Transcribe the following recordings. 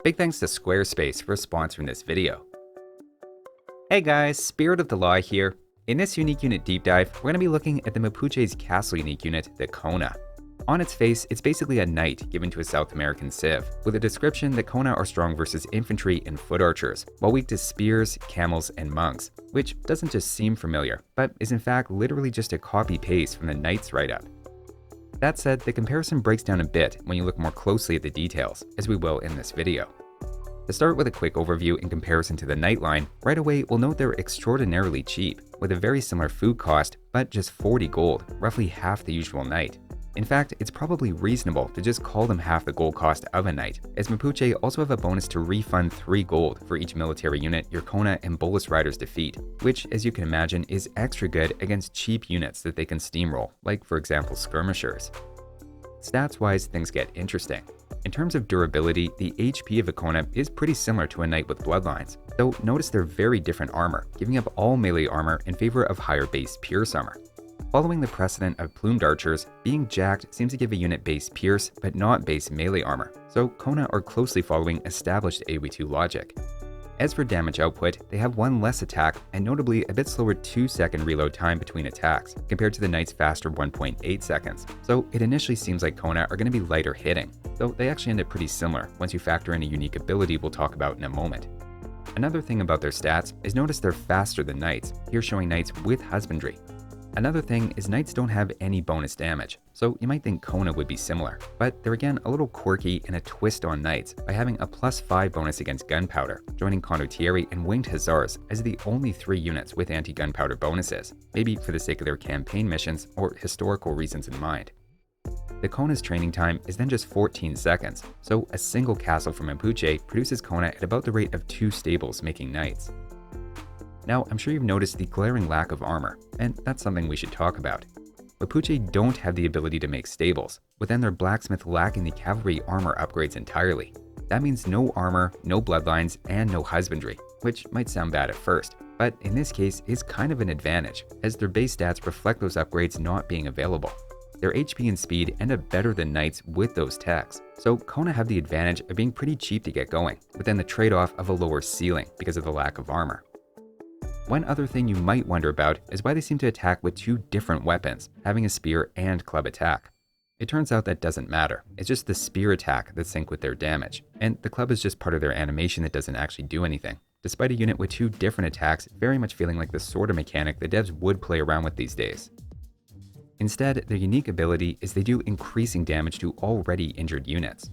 Big thanks to Squarespace for sponsoring this video. Hey guys, Spirit of the Law here. In this unique unit deep dive, we're going to be looking at the Mapuche's castle unique unit, the Kona. On its face, it's basically a knight given to a South American civ, with a description that Kona are strong versus infantry and foot archers, while weak to spears, camels, and monks, which doesn't just seem familiar, but is in fact literally just a copy-paste from the knight's write-up. That said, the comparison breaks down a bit when you look more closely at the details, as we will in this video. To start with a quick overview in comparison to the knight line, right away we'll note they're extraordinarily cheap, with a very similar food cost, but just 40 gold, roughly half the usual knight. In fact, it's probably reasonable to just call them half the gold cost of a knight, as Mapuche also have a bonus to refund 3 gold for each military unit your Kona and Bolus riders defeat, which, as you can imagine, is extra good against cheap units that they can steamroll, like for example skirmishers. Stats-wise, things get interesting. In terms of durability, the HP of a Kona is pretty similar to a knight with bloodlines, though notice their very different armor, giving up all melee armor in favor of higher base pierce armor. Following the precedent of plumed archers, being jacked seems to give a unit base pierce but not base melee armor, so Kona are closely following established AoE2 logic. As for damage output, they have one less attack and notably a bit slower 2-second reload time between attacks, compared to the knight's faster 1.8 seconds, so it initially seems like Kona are going to be lighter hitting, though they actually end up pretty similar once you factor in a unique ability we'll talk about in a moment. Another thing about their stats is notice they're faster than knights, here showing knights with husbandry. Another thing is knights don't have any bonus damage, so you might think Kona would be similar, but they're again a little quirky and a twist on knights by having a +5 bonus against gunpowder, joining condottieri and winged hussars as the only 3 units with anti-gunpowder bonuses, maybe for the sake of their campaign missions or historical reasons in mind. The Kona's training time is then just 14 seconds, so a single castle from Mapuche produces Kona at about the rate of 2 stables making knights. Now, I'm sure you've noticed the glaring lack of armor, and that's something we should talk about. Mapuche don't have the ability to make stables, with then their blacksmith lacking the cavalry armor upgrades entirely. That means no armor, no bloodlines, and no husbandry, which might sound bad at first, but in this case is kind of an advantage, as their base stats reflect those upgrades not being available. Their HP and speed end up better than knights with those techs, so Kona have the advantage of being pretty cheap to get going, but then the trade-off of a lower ceiling because of the lack of armor. One other thing you might wonder about is why they seem to attack with 2 different weapons, having a spear and club attack. It turns out that doesn't matter, it's just the spear attack that sync with their damage, and the club is just part of their animation that doesn't actually do anything, despite a unit with 2 different attacks very much feeling like the sort of mechanic the devs would play around with these days. Instead, their unique ability is they do increasing damage to already injured units.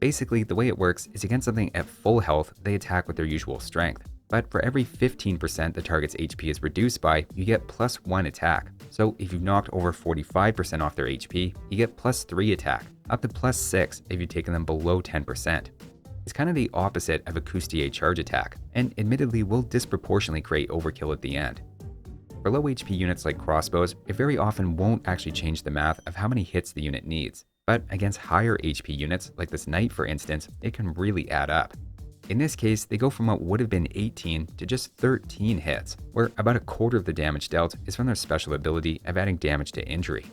Basically, the way it works is against something at full health, they attack with their usual strength. But for every 15% the target's HP is reduced by, you get +1 attack. So if you've knocked over 45% off their HP, you get +3 attack, up to +6 if you've taken them below 10%. It's kind of the opposite of a Coustier charge attack, and admittedly will disproportionately create overkill at the end. For low HP units like crossbows, it very often won't actually change the math of how many hits the unit needs. But against higher HP units, like this knight for instance, it can really add up. In this case, they go from what would have been 18 to just 13 hits, where about a quarter of the damage dealt is from their special ability of adding damage to injury.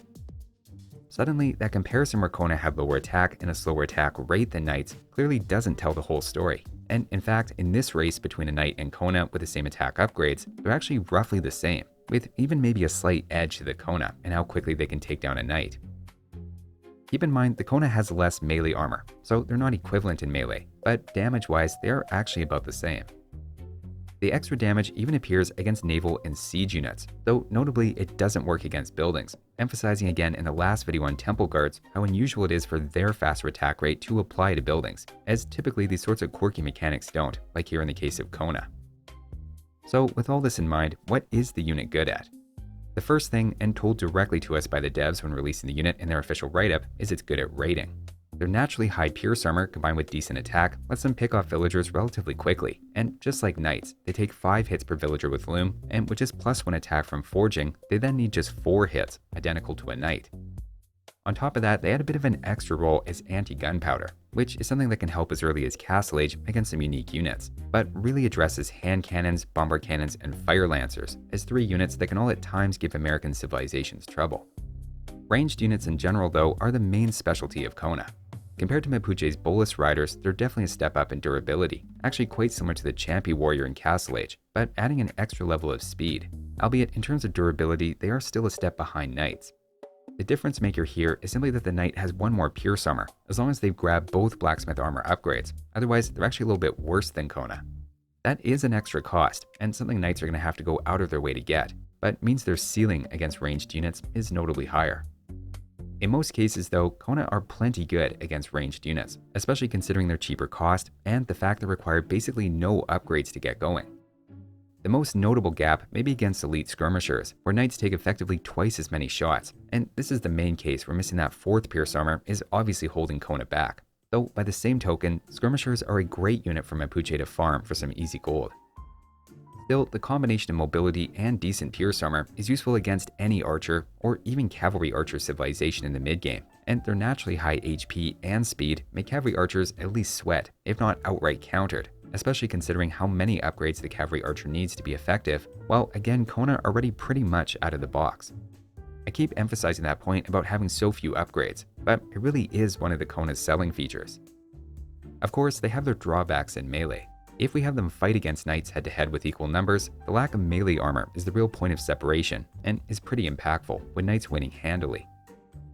Suddenly, that comparison where Kona have lower attack and a slower attack rate than knights clearly doesn't tell the whole story. And in fact, in this race between a knight and Kona with the same attack upgrades, they're actually roughly the same, with even maybe a slight edge to the Kona and how quickly they can take down a knight. Keep in mind, the Kona has less melee armor, so they're not equivalent in melee, but damage-wise, they are actually about the same. The extra damage even appears against naval and siege units, though notably it doesn't work against buildings, emphasizing again in the last video on temple guards how unusual it is for their faster attack rate to apply to buildings, as typically these sorts of quirky mechanics don't, like here in the case of Kona. So with all this in mind, what is the unit good at? The first thing, and told directly to us by the devs when releasing the unit in their official write-up, is it's good at raiding. Their naturally high pierce armor combined with decent attack lets them pick off villagers relatively quickly, and just like knights, they take 5 hits per villager with loom, and with just +1 attack from forging, they then need just 4 hits, identical to a knight. On top of that, they had a bit of an extra role as anti-gunpowder, which is something that can help as early as Castle Age against some unique units, but really addresses hand cannons, bombard cannons, and fire lancers as 3 units that can all at times give American civilizations trouble. Ranged units in general, though, are the main specialty of Kona. compared to Mapuche's Bolus riders, they're definitely a step up in durability, actually quite similar to the Champi warrior in Castle Age, but adding an extra level of speed. Albeit in terms of durability, they are still a step behind knights. The difference maker here is simply that the knight has one more pierce armor, as long as they've grabbed both blacksmith armor upgrades. Otherwise, they're actually a little bit worse than Kona. That is an extra cost, and something knights are going to have to go out of their way to get, but means their ceiling against ranged units is notably higher. In most cases though, Kona are plenty good against ranged units, especially considering their cheaper cost and the fact they require basically no upgrades to get going. The most notable gap may be against elite skirmishers, where knights take effectively twice as many shots, and this is the main case where missing that 4th pierce armor is obviously holding Kona back. Though by the same token, skirmishers are a great unit for Mapuche to farm for some easy gold. Still, the combination of mobility and decent pierce armor is useful against any archer or even cavalry archer civilization in the mid-game, and their naturally high HP and speed make cavalry archers at least sweat, if not outright countered, especially considering how many upgrades the cavalry archer needs to be effective, while again Kona are already pretty much out of the box. I keep emphasizing that point about having so few upgrades, but it really is one of the Kona's selling features. Of course, they have their drawbacks in melee. If we have them fight against knights head-to-head with equal numbers, the lack of melee armor is the real point of separation, and is pretty impactful with knights winning handily.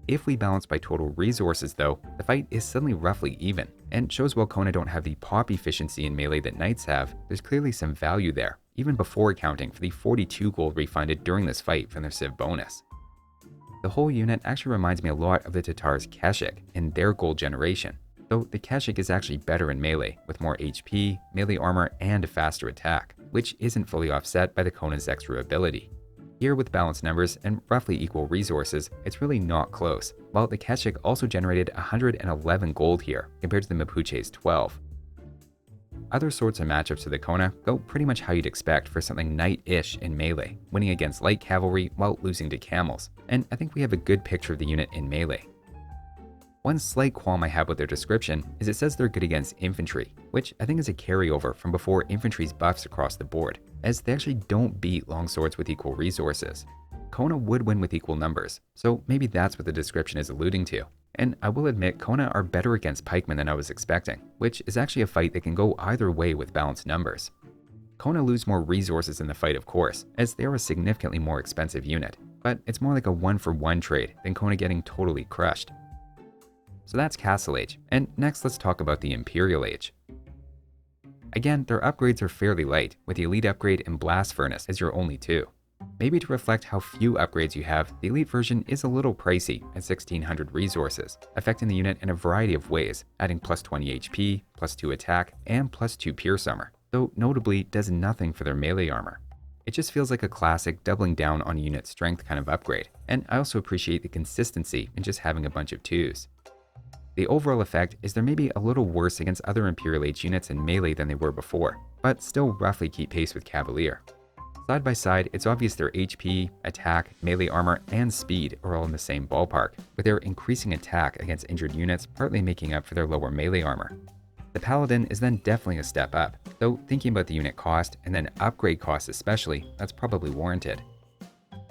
If we balance by total resources though, the fight is suddenly roughly even, and shows while Kona don't have the pop efficiency in melee that knights have, there's clearly some value there, even before accounting for the 42 gold refunded during this fight from their civ bonus. The whole unit actually reminds me a lot of the Tatar's Keshik in their gold generation, though the Keshik is actually better in melee, with more HP, melee armor, and a faster attack, which isn't fully offset by the Kona's extra ability. Here with balanced numbers and roughly equal resources, it's really not close, while the Keshik also generated 111 gold here, compared to the Mapuche's 12. Other sorts of matchups to the Kona go pretty much how you'd expect for something knight-ish in melee, winning against light cavalry while losing to camels, and I think we have a good picture of the unit in melee. One slight qualm I have with their description is it says they're good against infantry, which I think is a carryover from before infantry's buffs across the board, as they actually don't beat longswords with equal resources. Kona would win with equal numbers, so maybe that's what the description is alluding to. And I will admit Kona are better against pikemen than I was expecting, which is actually a fight that can go either way with balanced numbers. Kona lose more resources in the fight of course, as they are a significantly more expensive unit, but it's more like a 1-for-1 trade than Kona getting totally crushed. So that's Castle Age, and next let's talk about the Imperial Age. Again, their upgrades are fairly light, with the Elite upgrade and Blast Furnace as your only two. Maybe to reflect how few upgrades you have, the Elite version is a little pricey at 1600 resources, affecting the unit in a variety of ways, adding plus 20 HP, plus 2 attack, and plus 2 pierce armor, though notably does nothing for their melee armor. It just feels like a classic doubling down on unit strength kind of upgrade, and I also appreciate the consistency in just having a bunch of 2s. The overall effect is they're maybe a little worse against other Imperial Age units in melee than they were before, but still roughly keep pace with Cavalier. Side by side, it's obvious their HP, attack, melee armor, and speed are all in the same ballpark, with their increasing attack against injured units partly making up for their lower melee armor. The Paladin is then definitely a step up, though thinking about the unit cost, and then upgrade costs especially, that's probably warranted.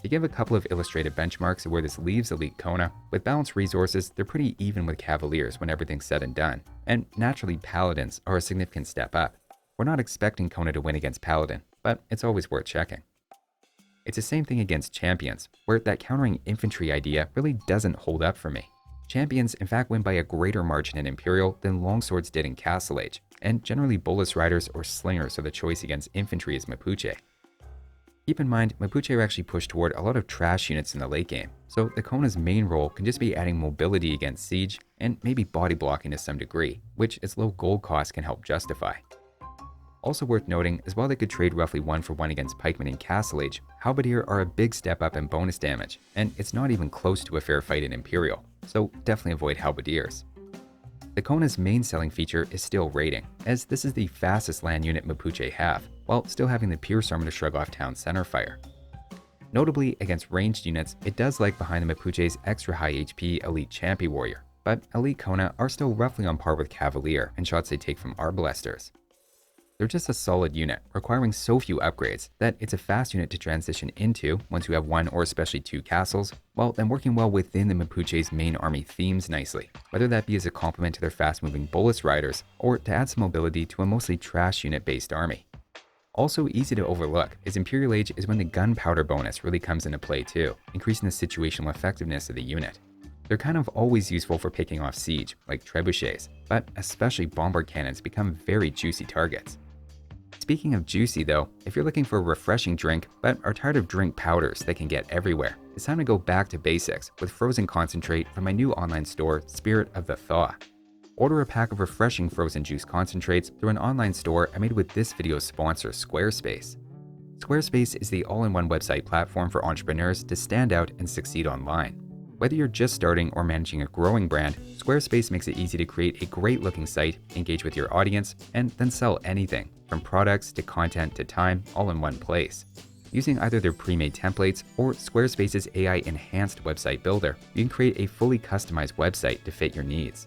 To give a couple of illustrative benchmarks of where this leaves Elite Kona, with balanced resources, they're pretty even with Cavaliers when everything's said and done, and naturally Paladins are a significant step up. We're not expecting Kona to win against Paladin, but it's always worth checking. It's the same thing against Champions, where that countering infantry idea really doesn't hold up for me. Champions in fact win by a greater margin in Imperial than Longswords did in Castle Age, and generally Bolus Riders or Slingers are the choice against infantry as Mapuche. Keep in mind, Mapuche are actually pushed toward a lot of trash units in the late game, so the Kona's main role can just be adding mobility against siege and maybe body blocking to some degree, which its low gold cost can help justify. Also worth noting is while they could trade roughly 1-for-1 against pikemen in Castle Age, Halberdier are a big step up in bonus damage, and it's not even close to a fair fight in Imperial, so definitely avoid Halberdiers. The Kona's main selling feature is still raiding, as this is the fastest land unit Mapuche have, while still having the pierce armor to shrug off town center fire. Notably, against ranged units, it does lag behind the Mapuche's extra high HP Elite Champi Warrior, but Elite Kona are still roughly on par with Cavalier in shots they take from Arbalesters. They're just a solid unit, requiring so few upgrades that it's a fast unit to transition into once you have one or especially two castles, while then working well within the Mapuche's main army themes nicely, whether that be as a complement to their fast-moving bolus riders or to add some mobility to a mostly trash unit-based army. Also easy to overlook is Imperial Age is when the gunpowder bonus really comes into play too, increasing the situational effectiveness of the unit. They're kind of always useful for picking off siege, like trebuchets, but especially bombard cannons become very juicy targets. Speaking of juicy though, if you're looking for a refreshing drink but are tired of drink powders that can get everywhere, it's time to go back to basics with frozen concentrate from my new online store, Spirit of the Thaw. Order a pack of refreshing frozen juice concentrates through an online store I made with this video's sponsor, Squarespace. Squarespace is the all-in-one website platform for entrepreneurs to stand out and succeed online. Whether you're just starting or managing a growing brand, Squarespace makes it easy to create a great-looking site, engage with your audience, and then sell anything, from products to content to time, all in one place. Using either their pre-made templates or Squarespace's AI-enhanced website builder, you can create a fully customized website to fit your needs.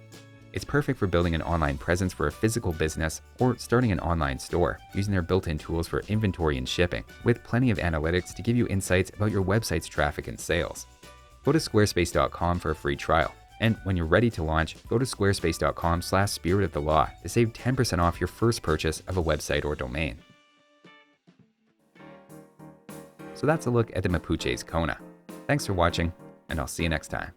It's perfect for building an online presence for a physical business or starting an online store, using their built-in tools for inventory and shipping, with plenty of analytics to give you insights about your website's traffic and sales. Go to squarespace.com for a free trial. And when you're ready to launch, go to squarespace.com/spiritofthelaw to save 10% off your first purchase of a website or domain. So that's a look at the Mapuche's Kona. Thanks for watching, and I'll see you next time.